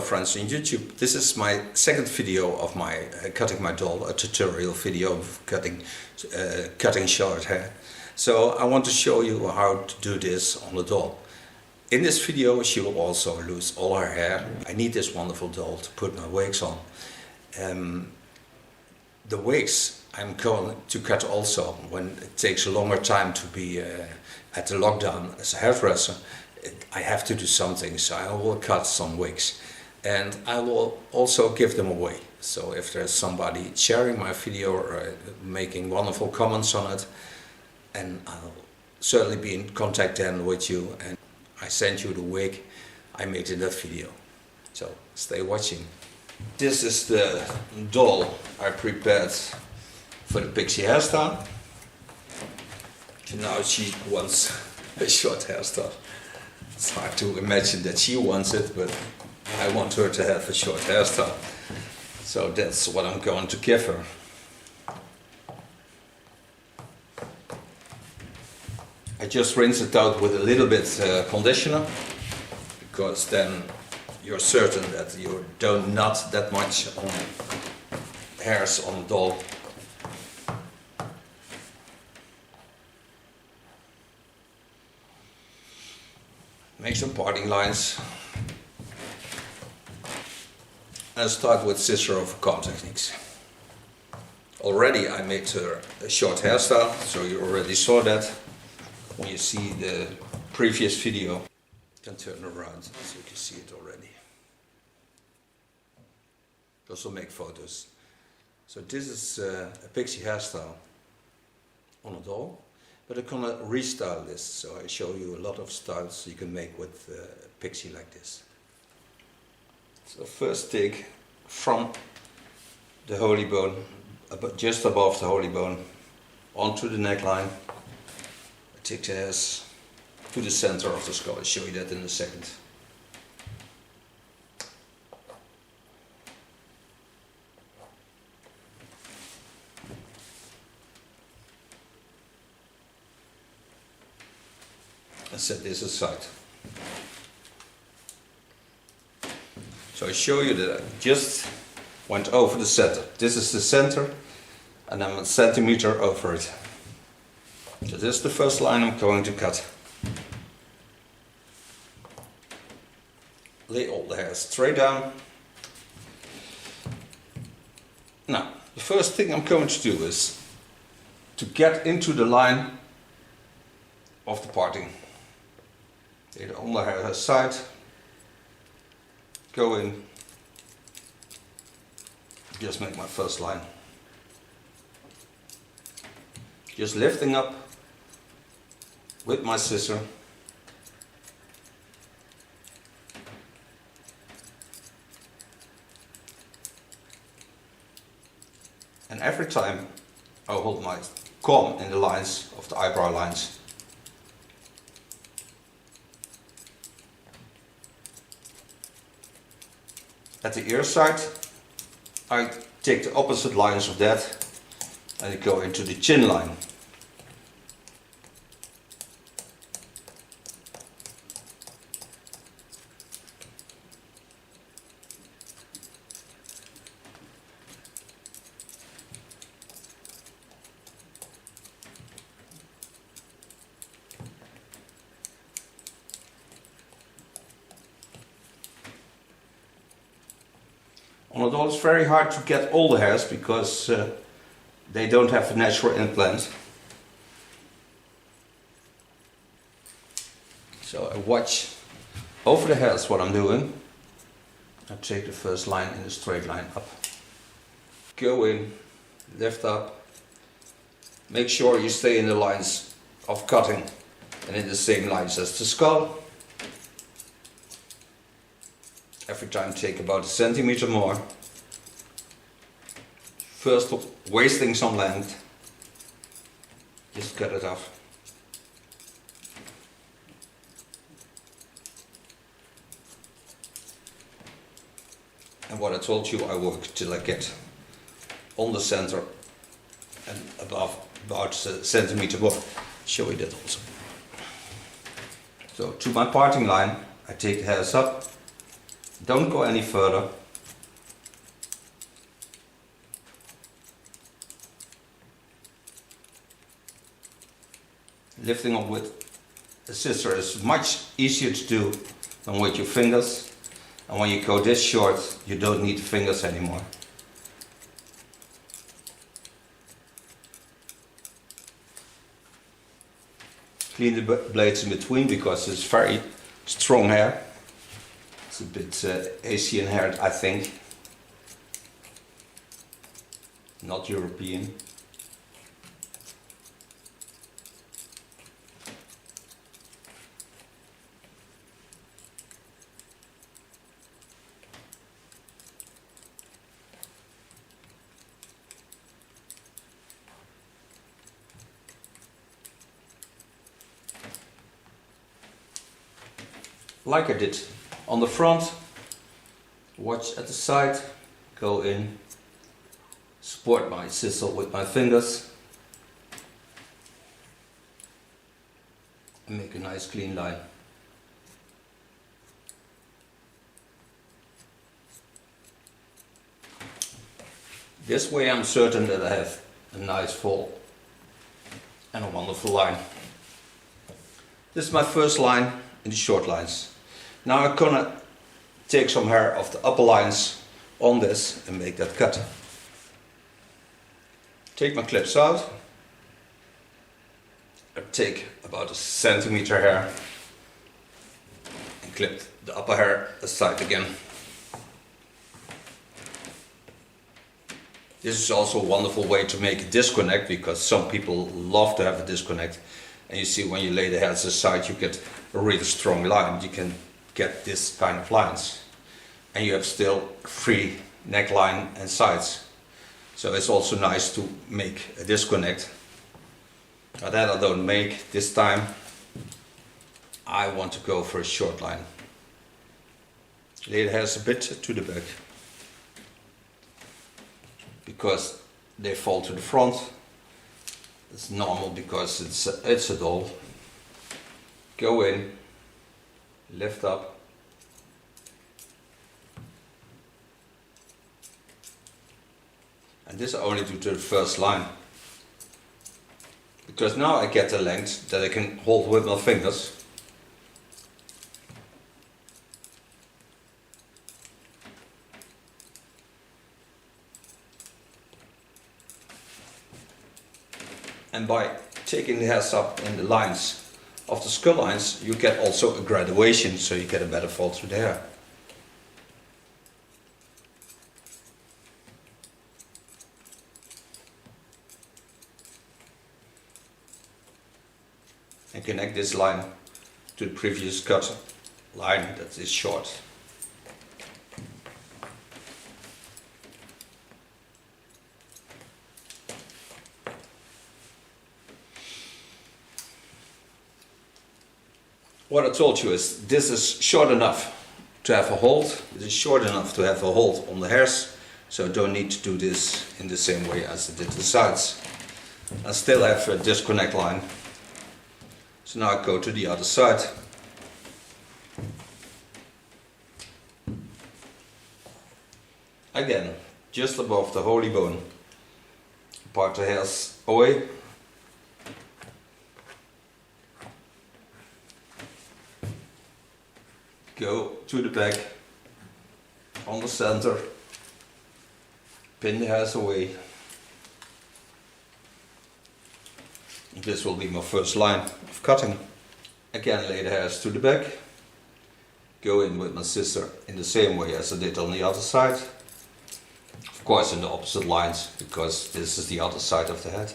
friends on YouTube. This is my second video of my cutting my doll, a tutorial video of cutting short hair. So I want to show you how to do this on the doll. In this video she will also lose all her hair. I need this wonderful doll to put my wigs on. The wigs I'm going to cut also when it takes a longer time to be at the lockdown as a hairdresser. I have to do something, so I will cut some wigs and I will also give them away. So if there's somebody sharing my video or making wonderful comments on it, and I'll certainly be in contact then with you, and I send you the wig I made in that video. So stay watching. This is the doll I prepared for the Pixie hairstyle. Now she wants a short hairstyle. It's hard to imagine that she wants it, but I want her to have a short hairstyle. So that's what I'm going to give her. I just rinse it out with a little bit conditioner, because then you're certain that you don't knot that much on hairs on the doll. Make some parting lines and start with scissor over comb techniques. Already I made her a short hairstyle, so you already saw that when you see the previous video. You can turn around so you can see it already. Also make photos. So this is a Pixie hairstyle on a doll. But I'm gonna restyle this, so I show you a lot of styles you can make with Pixie like this. So first take from the holy bone, just above the holy bone, onto the neckline. I take the hairs to the center of the skull. I'll show you that in a second. And set this aside. So I show you that I just went over the center. This is the center and I'm a centimeter over it. So this is the first line I'm going to cut. Lay all the hair straight down. Now, the first thing I'm going to do is to get into the line of the parting. Take it on the hair side, go in, just make my first line. Just lifting up with my scissor. And every time I hold my comb in the lines of the eyebrow lines. At the ear side, I take the opposite lines of that and I go into the chin line. On a doll it's very hard to get all the hairs because they don't have a natural implant. So I watch over the hairs what I'm doing. I take the first line in a straight line up. Go in, lift up. Make sure you stay in the lines of cutting and in the same lines as the skull. Every time take about a centimeter more. First wasting some length. Just cut it off. And what I told you, I work till I get on the center and above about a centimeter more. Show you that also. So to my parting line, I take the hairs up Don't go any further. Lifting up with a scissor is much easier to do than with your fingers. And when you go this short, you don't need fingers anymore. Clean the blades in between because it's very strong hair. It's a bit Asian hair, I think. Not European. Like I did on the front, watch at the side, go in, support my scissor with my fingers and make a nice clean line. This way I'm certain that I have a nice fall and a wonderful line. This is my first line in the short lines. Now I'm gonna take some hair of the upper lines on this and make that cut. Take my clips out. I take about 1 centimeter hair and clip the upper hair aside again. This is also a wonderful way to make a disconnect because some people love to have a disconnect. And you see when you lay the hairs aside you get a really strong line. You can get this kind of lines. And you have still free neckline and sides. So it's also nice to make a disconnect. Now that I don't make this time, I want to go for a short line. Lay the hairs a bit to the back. Because they fall to the front. It's normal because it's a doll. Go in, lift up. And this I only do to the first line. Because now I get the length that I can hold with my fingers. And by taking the hairs up in the lines of the skull lines, you get also a graduation, so you get a better fall through the hair. And connect this line to the previous cut line that is short. What I told you is this is short enough to have a hold. It is short enough to have a hold on the hairs, so I don't need to do this in the same way as I did the sides. I still have a disconnect line. So now I go to the other side. Again, just above the holy bone. Part the hairs away. Go to the back, on the center, pin the hairs away. This will be my first line of cutting. Again, lay the hairs to the back, go in with my scissor in the same way as I did on the other side. Of course in the opposite lines, because this is the other side of the head.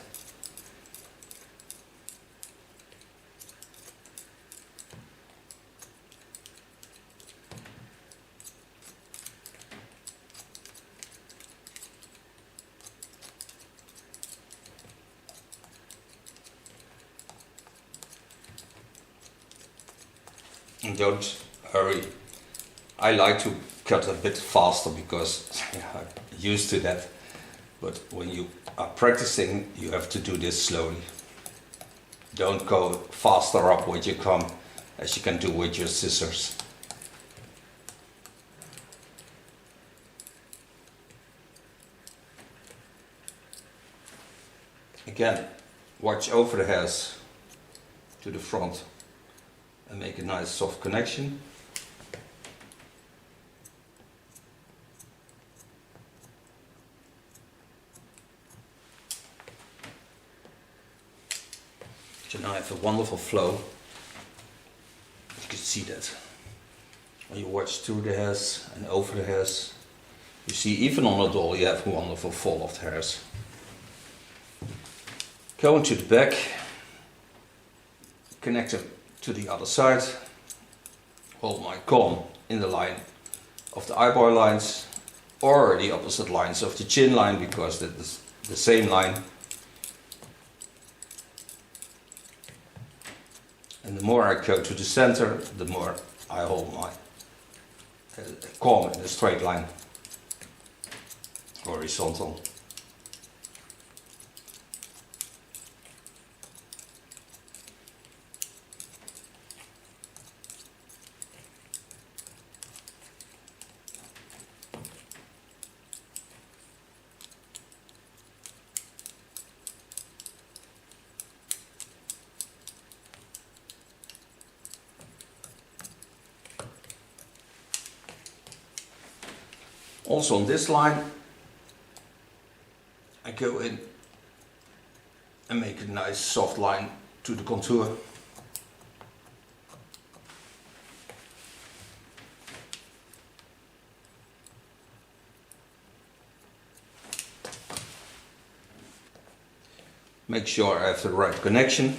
And don't hurry. I like to cut a bit faster because I'm used to that. But when you are practicing, you have to do this slowly. Don't go faster up with your comb as you can do with your scissors. Again, watch over the hairs to the front and make a nice soft connection. So now I have a wonderful flow. You can see that when you watch through the hairs and over the hairs. You see, even on a doll you have a wonderful fall of the hairs. Going to the back, connect it to the other side, hold my comb in the line of the eyebrow lines or the opposite lines of the chin line, because that is the same line. And the more I go to the center, the more I hold my comb in a straight line, horizontal. Also on this line, I go in and make a nice soft line to the contour. Make sure I have the right connection.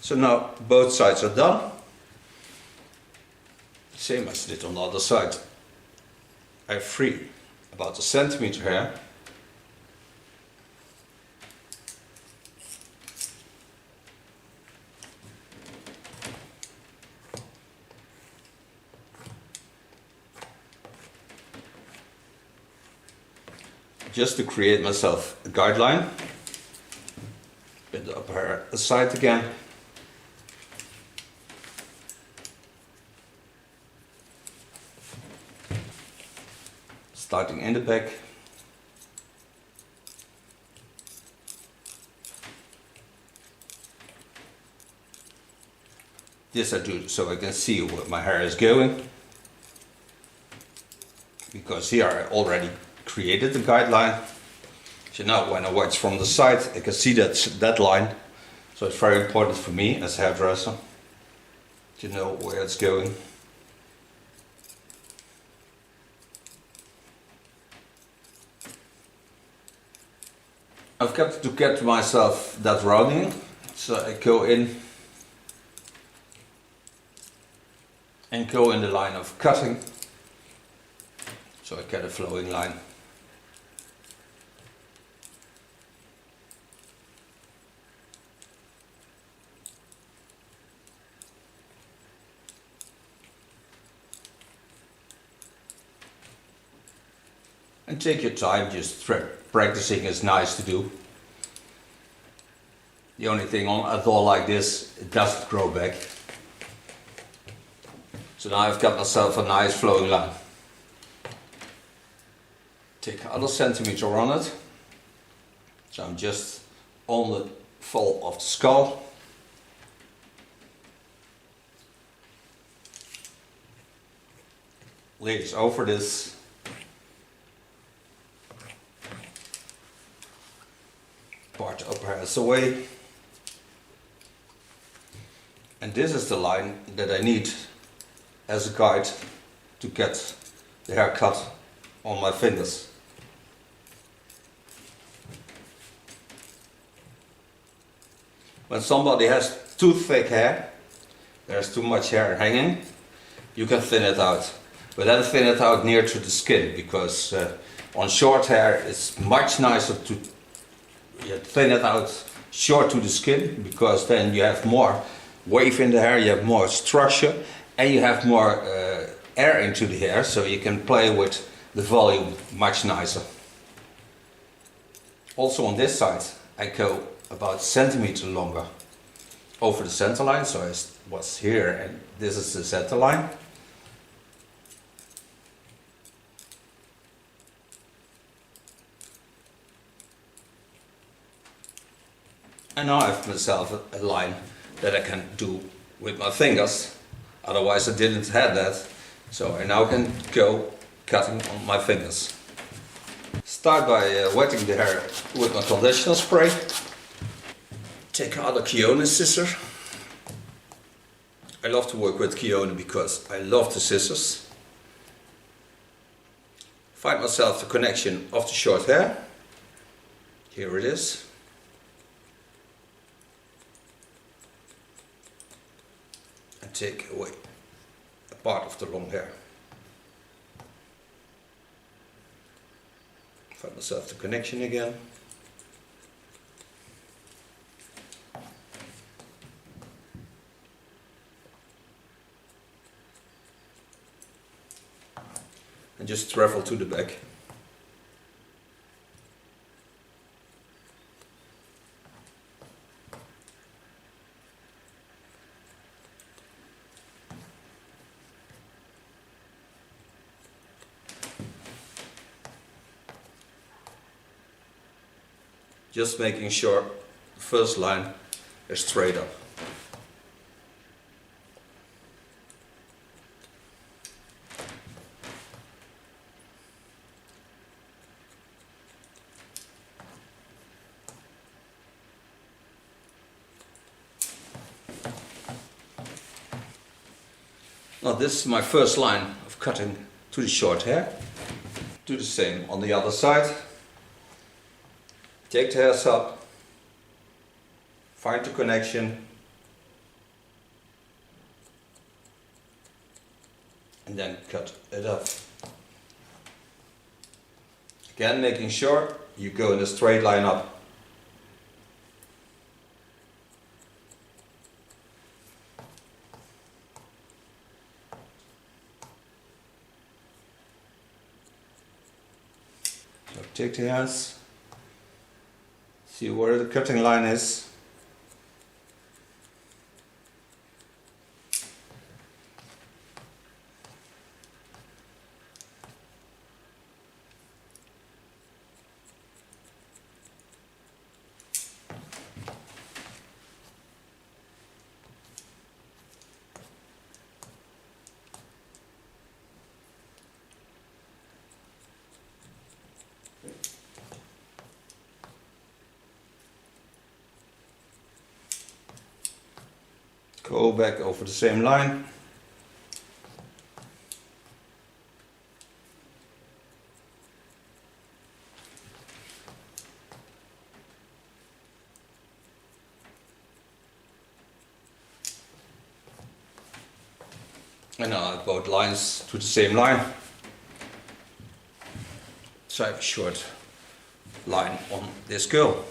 So now both sides are done. Same as I did on the other side. I have free about a centimeter hair. Just to create myself a guideline. Bend the upper hair aside again. Starting in the back. This I do so I can see where my hair is going, because here I already created the guideline. So now when I watch from the side I can see that line. So it's very important for me as a hairdresser to know where it's going. I've got to get myself that rounding, so I go in and go in the line of cutting, so I get a flowing line. And take your time, just practicing is nice to do. The only thing on a doll like this, it doesn't grow back. So now I've got myself a nice flowing line. Take another centimeter on it. So I'm just on the fall of the skull. Layers over this. Part upper hairs away, and this is the line that I need as a guide to get the hair cut on my fingers. When somebody has too thick hair, there's too much hair hanging, you can thin it out, but then thin it out near to the skin, because on short hair it's much nicer to thin it out short to the skin, because then you have more wave in the hair, you have more structure, and you have more air into the hair, so you can play with the volume much nicer. Also on this side I go about a centimeter longer over the center line, so I was here and this is the center line. And now I have myself a line that I can do with my fingers, otherwise I didn't have that, so I now can go cutting on my fingers. Start by wetting the hair with my conditioner spray. Take another Kiona scissor. I love to work with Kiona because I love the scissors. Find myself the connection of the short hair. Here it is. And take away a part of the long hair. Find myself the connection again. And just travel to the back. Just making sure the first line is straight up. Now this is my first line of cutting to the short hair. Do the same on the other side. Take the hairs up, find the connection, and then cut it up. Again, making sure you go in a straight line up. So take the hairs. See where the cutting line is. Go back over the same line. And now I have both lines to the same line. So I have a short line on this girl.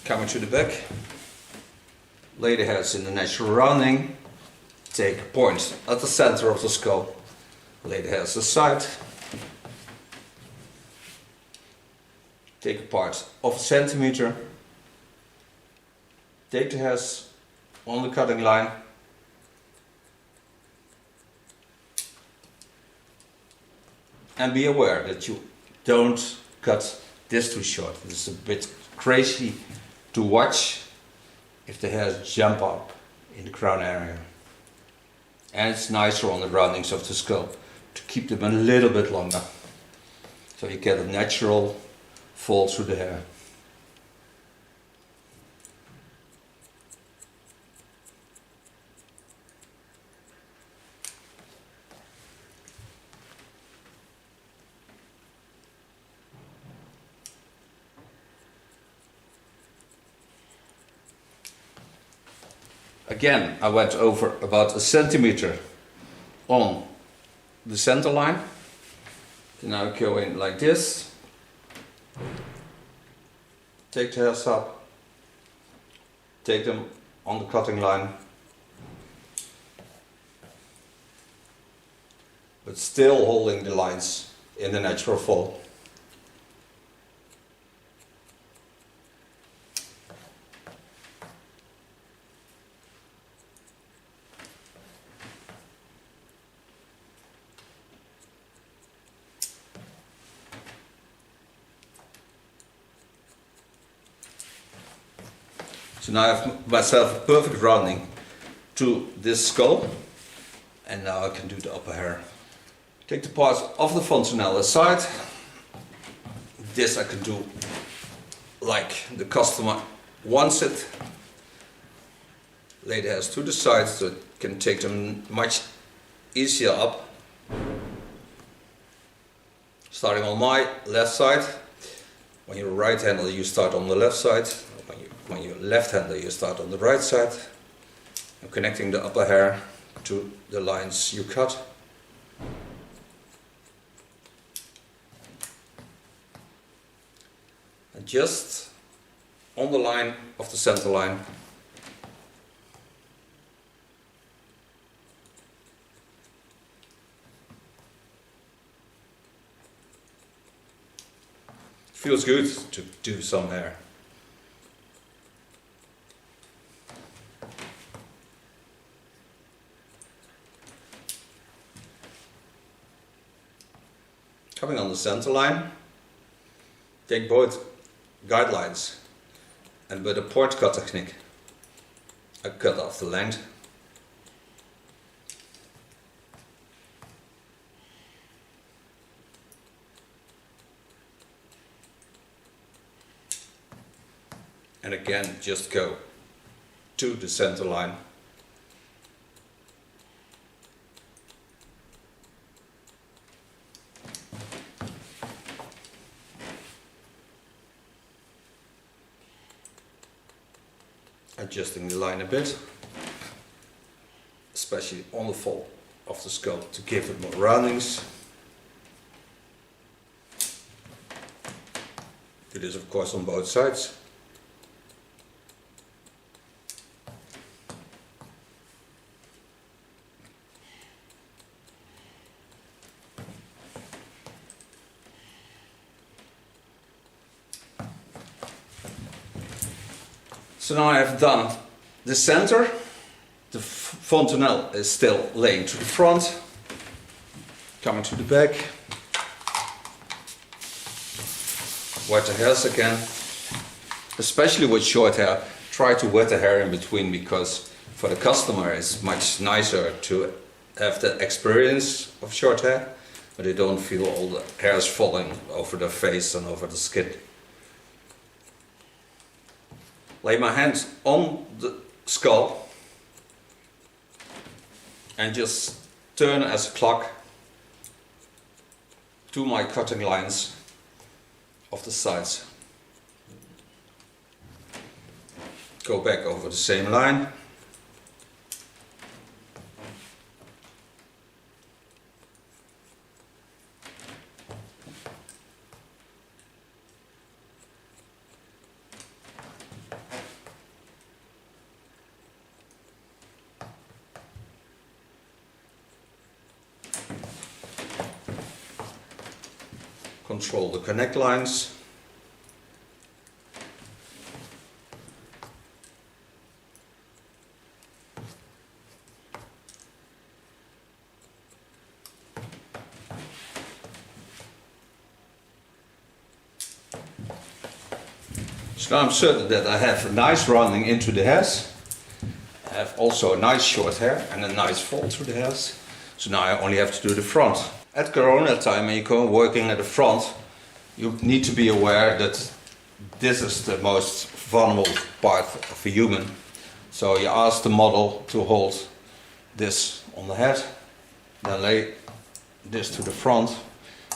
Coming to the back. Lay the hairs in the natural rounding. Take a point at the center of the skull. Lay the hairs aside. Take a part of a centimeter. Take the hairs on the cutting line. And be aware that you don't cut this too short. It's a bit crazy to watch if the hairs jump up in the crown area. And it's nicer on the roundings of the skull to keep them a little bit longer, so you get a natural fall through the hair. Again, I went over about a centimeter on the center line. Then I go in like this. take the hairs up, take them on the cutting line, but still holding the lines in the natural fall. So now I have myself a perfect rounding to this skull, and now I can do the upper hair. Take the parts of the fontanelle aside. This I can do like the customer wants it. Lay the hairs to the side so it can take them much easier up. Starting on my left side. When you're right-hander, you start on the left side. When you're left-hander, you start on the right side. I'm connecting the upper hair to the lines you cut. And just on the line of the center line, feels good to do some hair. Coming on the center line, take both guidelines and with a point cut technique, I cut off the length. And again, just go to the center line. Adjusting the line a bit, especially on the fall of the skull to give it more roundings. Do this of course on both sides. So now I have done the center, the fontanelle is still laying to the front, coming to the back, wet the hairs again, especially with short hair, try to wet the hair in between because for the customer it's much nicer to have the experience of short hair, but they don't feel all the hairs falling over their face and over the skin. Lay my hands on the skull and just turn as a clock to my cutting lines of the sides. Go back over the same line. Control the connect lines. So now I'm certain that I have a nice rounding into the hairs. I have also a nice short hair and a nice fall through the hairs. So now I only have to do the front. At Corona time, when you go working at the front, you need to be aware that this is the most vulnerable part of a human. So you ask the model to hold this on the head, then lay this to the front,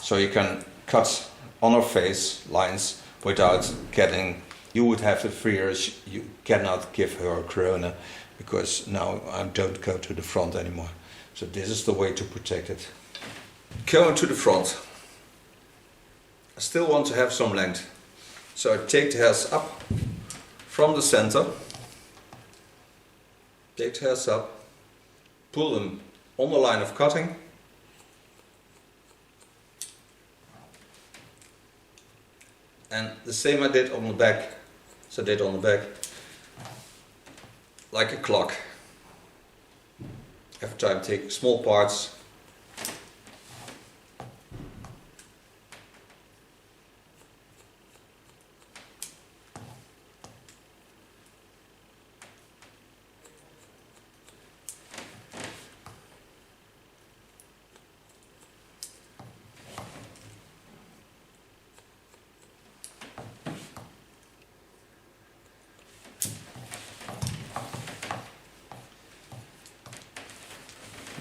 so you can cut on her face lines without getting, you would have the fears, you cannot give her a corona, because now I don't go to the front anymore. So this is the way to protect it. Going to the front. I still want to have some length. So I take the hairs up from the center, take the hairs up, pull them on the line of cutting, and the same I did on the back, so I did on the back, like a clock. Every time take small parts,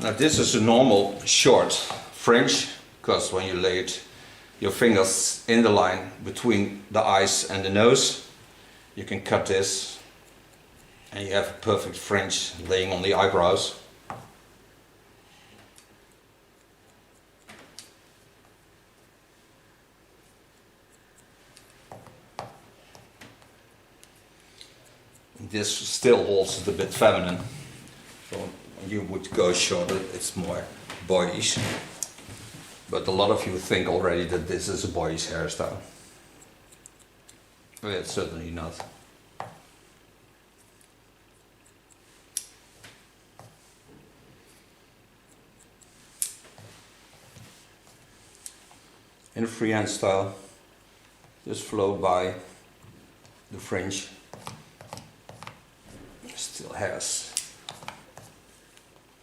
now this is a normal short fringe, because when you lay it, your fingers in the line between the eyes and the nose, you can cut this and you have a perfect fringe laying on the eyebrows. This still holds a bit feminine. So when you would go shorter, it's more boyish. But a lot of you think already that this is a boyish hairstyle. Well, it's certainly not. In a freehand style, just flow by the fringe. Still hairs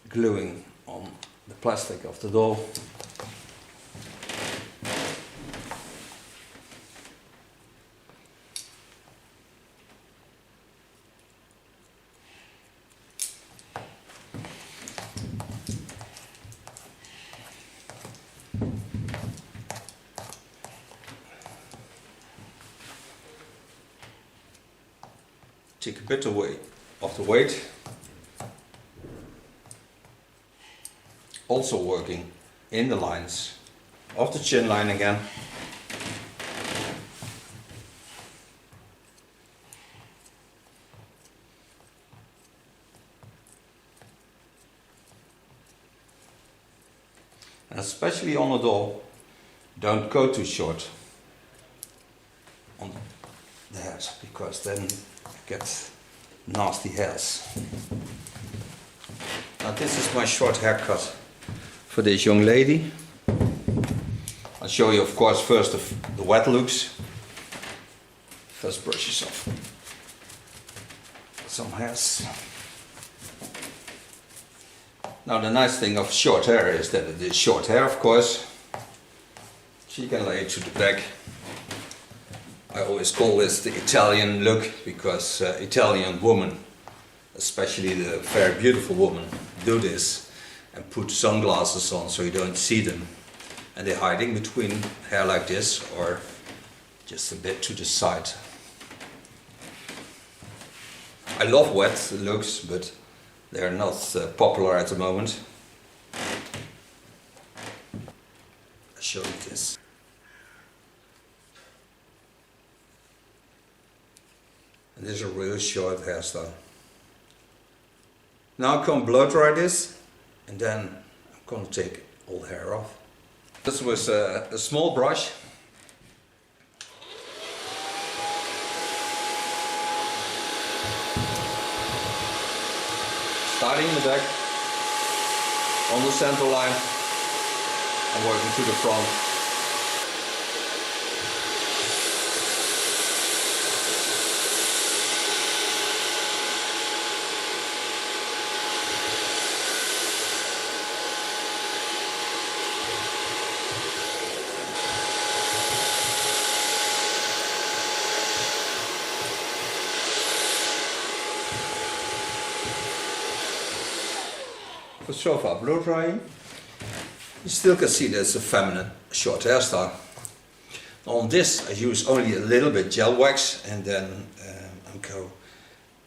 gluing on the plastic of the doll. Take a bit away of the weight. Also working in the lines of the chin line again. And especially on a doll, don't go too short on the hairs, because then get nasty hairs. Now this is my short haircut for this young lady. I'll show you, of course, first the wet looks. First brushes off some hairs. Now the nice thing of short hair is that it is short hair, of course. She can lay it to the back. I always call this the Italian look, because Italian women, especially the very beautiful women, do this and put sunglasses on so you don't see them. And they're hiding between hair like this, or just a bit to the side. I love wet looks, but they're not popular at the moment. I'll show you this. And this is a real short hairstyle. Now I'm going to blow dry this, and then I'm going to take all the hair off. This was a small brush. Starting in the back, on the center line, and working to the front. So far blow drying, you still can see there's a feminine short hairstyle. On this I use only a little bit gel wax, and then I'll go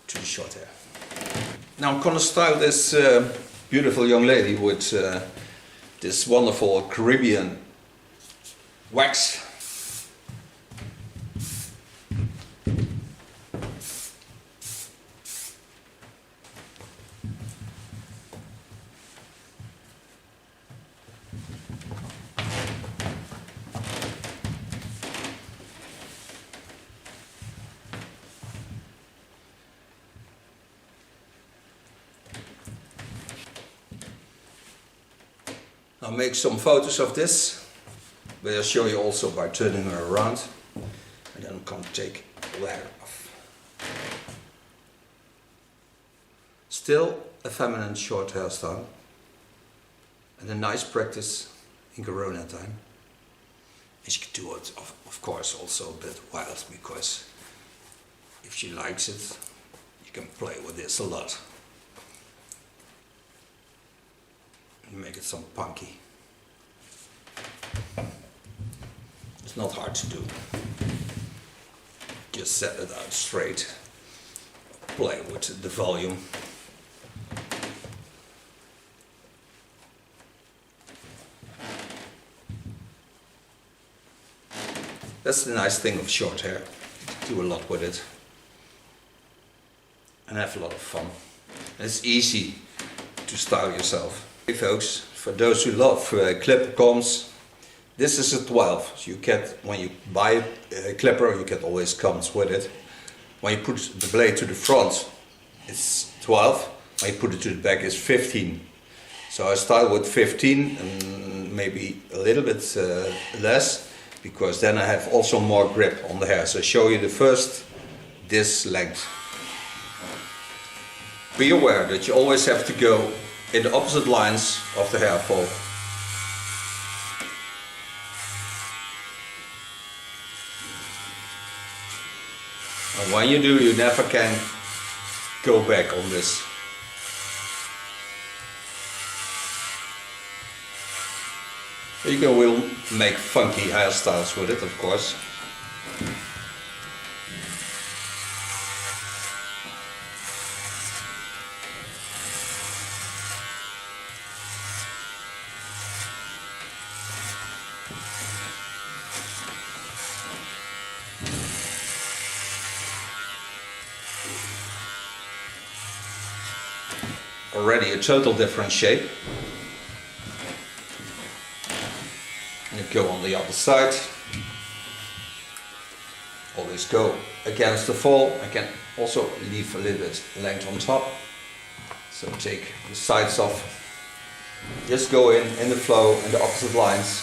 to the short hair. Now I'm gonna style this beautiful young lady with this wonderful Caribbean wax. I'll make some photos of this, but I'll show you also by turning her around, and then come take all the hair off. Still a feminine short hairstyle, and a nice practice in Corona time. And she can do it, of course, also a bit wild, because if she likes it, you can play with this a lot. And make it some punky. It's not hard to do. Just set it out straight. Play with the volume. That's the nice thing of short hair. You can do a lot with it. And have a lot of fun. And it's easy to style yourself. Hey folks, for those who love clipper combs, this is a 12. So you get, when you buy a clipper, you get always combs with it. When you put the blade to the front, it's 12. When you put it to the back, it's 15. So I start with 15 and maybe a little bit less, because then I have also more grip on the hair. So I show you the first, this length. Be aware that you always have to go in the opposite lines of the hair fall. And when you do, you never can go back on this. You can will make funky hairstyles with it, of course. Already a total different shape. And go on the other side. Always go against the fall. I can also leave a little bit length on top. So take the sides off. Just go in the flow in the opposite lines.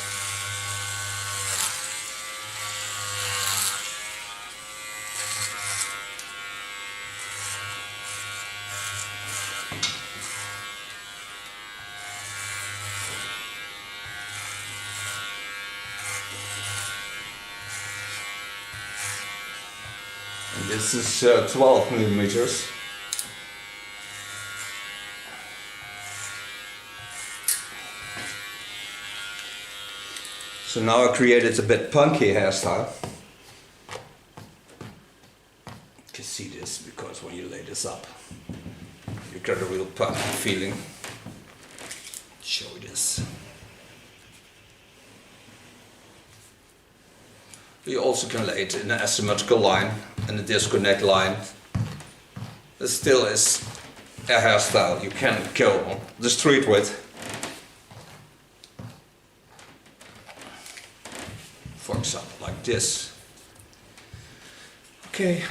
This is 12 millimeters. So now I created a bit punky hairstyle. You can see this because when you lay this up, you get a real punky feeling. Show you this. You also can lay it in an asymmetrical line and a disconnect line. It still is a hairstyle you can go on the street with. For example, like this. Okay,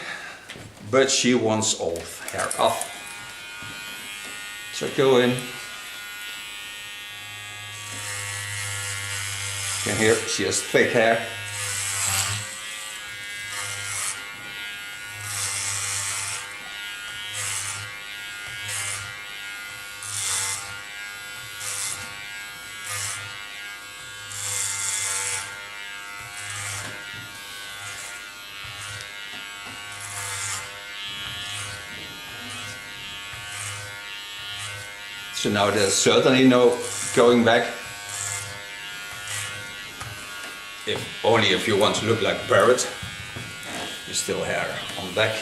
but she wants all hair off. So go in. You can hear she has thick hair. So now there's certainly no going back. Only if you want to look like Barrett, you still hair on the back.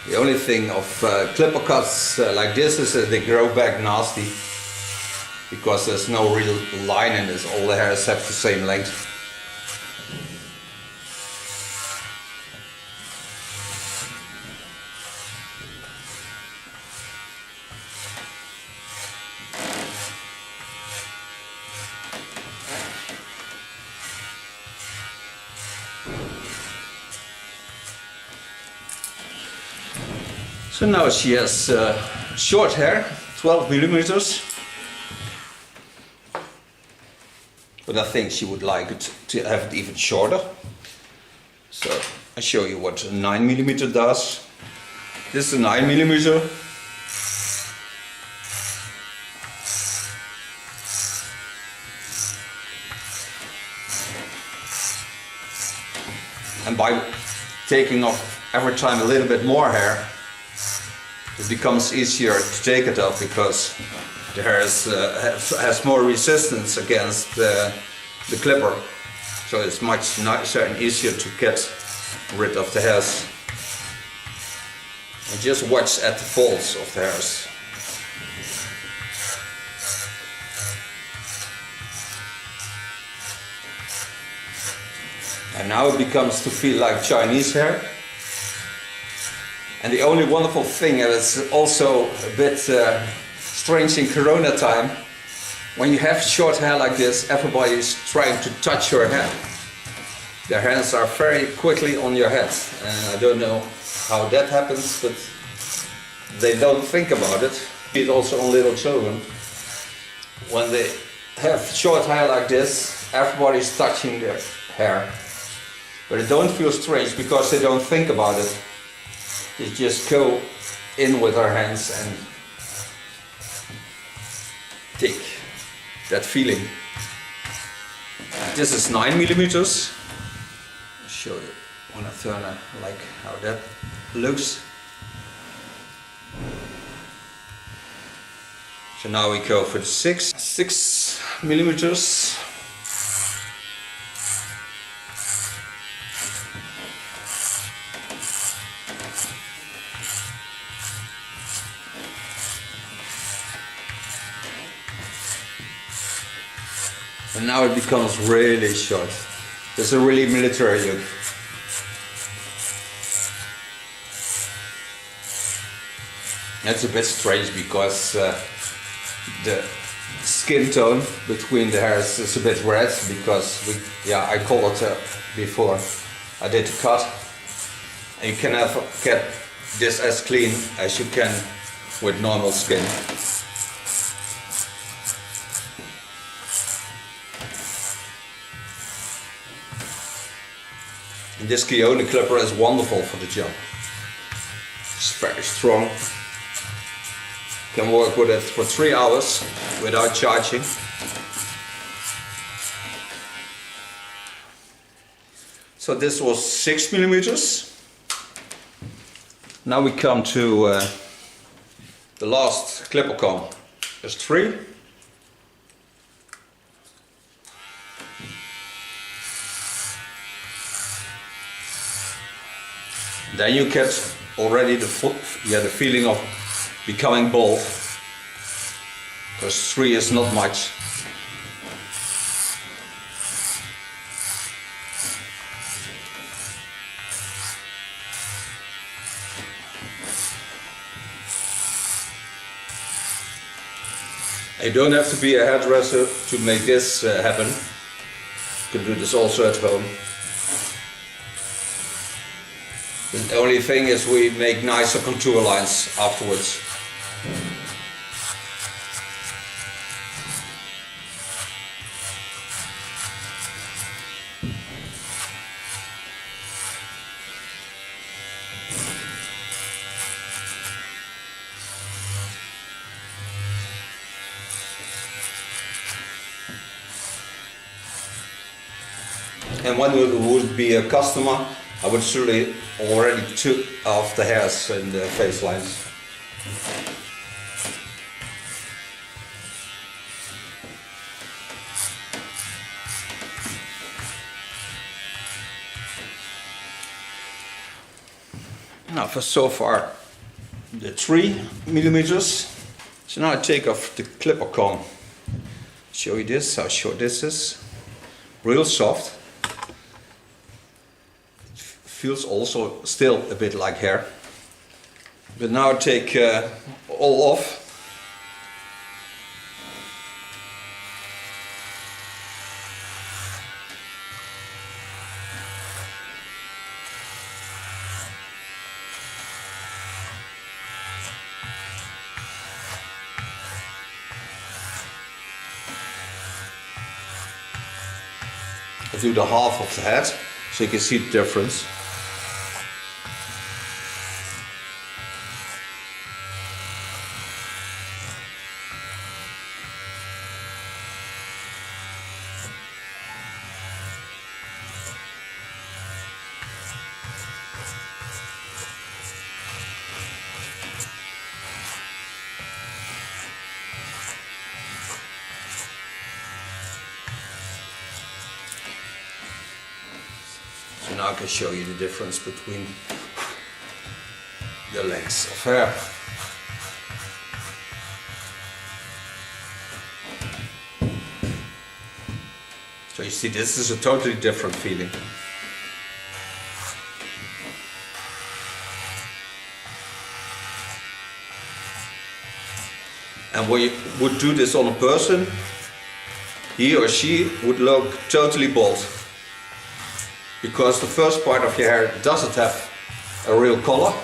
The only thing of clipper cuts like this is that they grow back nasty, because there's no real line in this, all the hairs have the same length. So now she has short hair, 12 millimeters. But I think she would like it to have it even shorter. So I show you what a 9 millimeter does. This is a 9 millimeter. And by taking off every time a little bit more hair, it becomes easier to take it off because the hair has more resistance against the clipper. So it's much nicer and easier to get rid of the hairs. And just watch at the folds of the hairs. And now it becomes to feel like Chinese hair. And the only wonderful thing, and it's also a bit strange in Corona time, when you have short hair like this, everybody is trying to touch your head. Their hands are very quickly on your head. And I don't know how that happens, but they don't think about it. It's also on little children. When they have short hair like this, everybody's touching their hair. But it don't feel strange because they don't think about it. They just go in with their hands and take that feeling. This is 9 millimeters. I'll show you when I turn it, like how that looks. So now we go for the 6 millimeters. And now it becomes really short. It's a really military look. That's a bit strange because the skin tone between the hairs is a bit red because I colored it before I did the cut. And you can never get this as clean as you can with normal skin. And this Keone clipper is wonderful for the job. It's very strong. Can work with it for 3 hours without charging. So this was 6 millimeters. Now we come to the last clipper comb. There's 3. Then you get already the feeling of becoming bald, because 3 is not much. You don't have to be a hairdresser to make this happen. You can do this also at home. The only thing is we make nicer contour lines afterwards. And when it would be a customer, I would surely already took off the hairs and the face lines. Now for so far the 3 millimeters. So now I take off the clipper comb. Show you this, how short this is. Real soft. Feels also still a bit like hair. But now I take all off. I do the half of the head, so you can see the difference. So now I can show you the difference between the lengths of hair. So you see, this is a totally different feeling. And when you would do this on a person, he or she would look totally bald. Because the first part of your hair doesn't have a real color,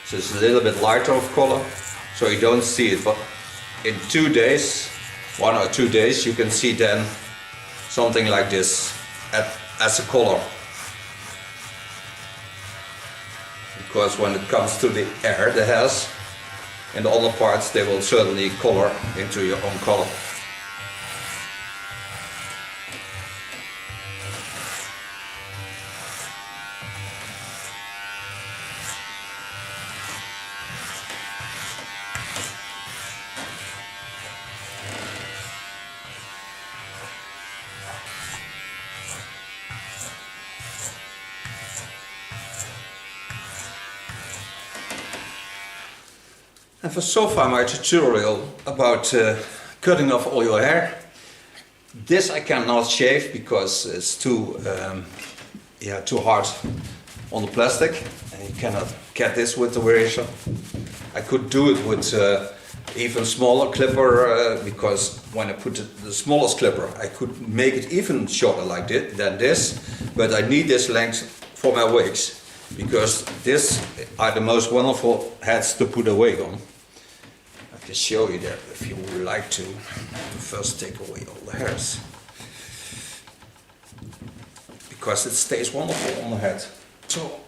so it's a little bit lighter of color, so you don't see it. But in 2 days, 1 or 2 days, you can see then something like this as a color. Because when it comes to the hair, the hairs, and the other parts, they will certainly color into your own color. And for so far my tutorial about cutting off all your hair. This I cannot shave because it's too hard on the plastic, and you cannot get this with the razor. I could do it with even smaller clipper because when I put the smallest clipper I could make it even shorter like than this, but I need this length for my wigs because these are the most wonderful heads to put a wig on. I can show you that if you would like to. First take away all the hairs, because it stays wonderful on the head. So,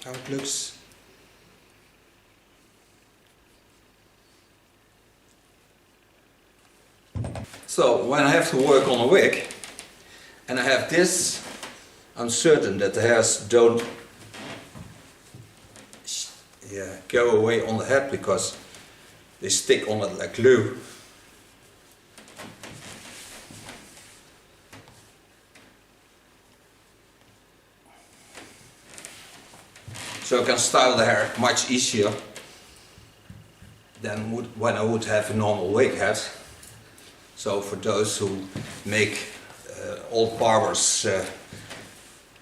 how it looks. So, when I have to work on a wig, and I have this, I'm certain that the hairs don't go away on the head because they stick on it like glue. So I can style the hair much easier than when I would have a normal wig head. So for those who make old barbers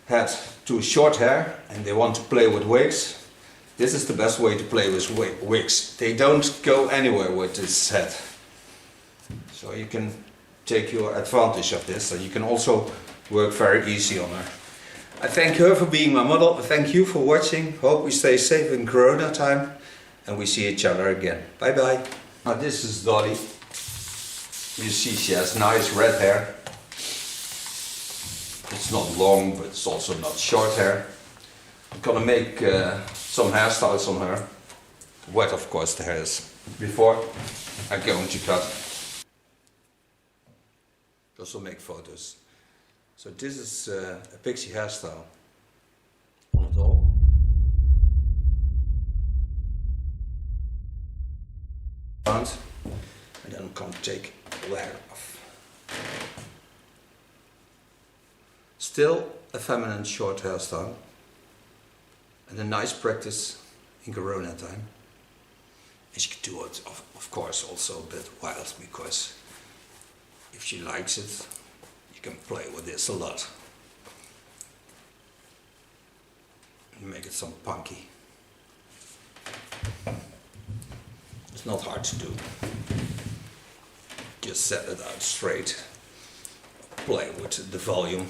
head to short hair and they want to play with wigs, this is the best way to play with wigs. They don't go anywhere with this head. So you can take your advantage of this, and you can also work very easy on her. I thank her for being my model. I thank you for watching. Hope we stay safe in Corona time, and we see each other again. Bye bye. Now this is Dolly. You see she has nice red hair. It's not long, but it's also not short hair. I'm gonna make some hairstyles on her. Wet, of course, the hairs before I'm going to cut. Also make photos. So this is a Pixie hairstyle on the doll. And then I'm going to take all the hair off. Still a feminine short hairstyle, and a nice practice in Corona time. And she can do it, of course, also a bit wild, because if she likes it, you can play with this a lot. And make it some punky. It's not hard to do. Just set it out straight. Play with the volume.